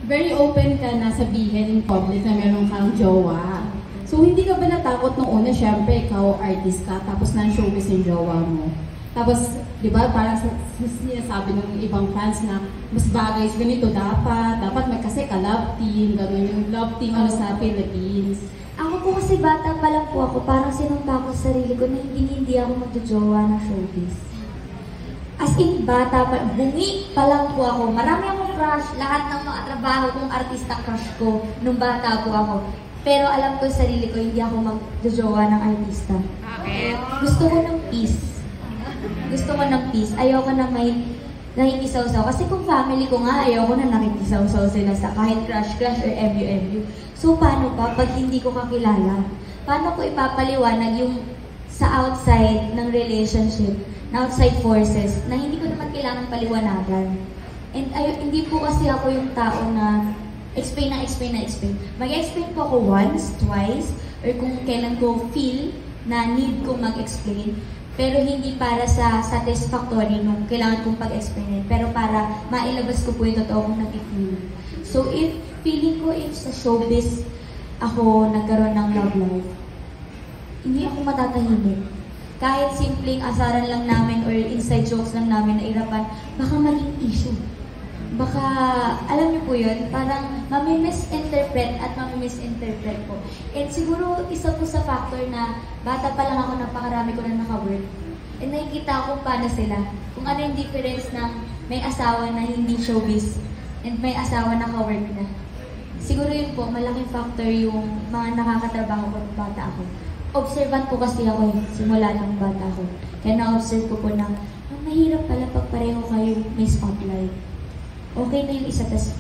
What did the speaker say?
very open ka na sabihin in public na meron kang jowa. So, hindi ka ba natakot nung una? Siyempre, ikaw artist ka, tapos non-showbiz yung jowa mo. Tapos, di ba, parang sinasabi ng ibang fans na mas bagay ganito dapat kasi ka-love team, gano'n yung love team ano sa Philippines. Ako po kasi bata pa lang po ako, parang sinumpa ko sa sarili ko na hindi ako magjojowa ng showbiz. As in, bata pa, bungi pa lang po ako. Marami akong crush, lahat ng mga trabaho kong artista crush ko nung bata po ako. Pero alam ko sa sarili ko, hindi ako magjojowa ng artista. Gusto ko ng peace. Gusto ko ng peace. Ayoko na may nakikisaw-saw. Kasi kung family ko nga, ayoko na nakikisaw-saw sila sa kahit crush or MU. So, paano pa pag hindi ko kakilala? Paano ko ipapaliwanag yung sa outside ng relationship, na outside forces, na hindi ko naman kailangan paliwanagan? And hindi po kasi ako yung tao na explain. Mag-explain po ako once, twice, or kung kailan ko feel na need kong mag-explain. Pero hindi para sa satisfactory nung kailangan kong pag-explain. Pero para mailabas ko po yung totoo kong nag-feel. So if feeling ko if sa showbiz ako nagkaroon ng love life, hindi ako matatahimik. Kahit simpleng asaran lang namin or inside jokes lang namin na irapan, baka maging issue. Baka, alam niyo po yun, parang mami-misinterpret at mami-misinterpret po. And siguro, isa po sa factor na bata pa lang ako, napakarami ko na naka-work. And nakikita ko paano sila. Kung ano yung difference ng may asawa na hindi showbiz and may asawa na ka-work na. Siguro yun po, malaking factor yung mga nakakatrabaho ko ng bata ako. Observant po kasi ako simula ng bata ako. Kaya na-observe ko po na, mahirap pala pag pareho kayo may spotlight. Okay na yung isa, tas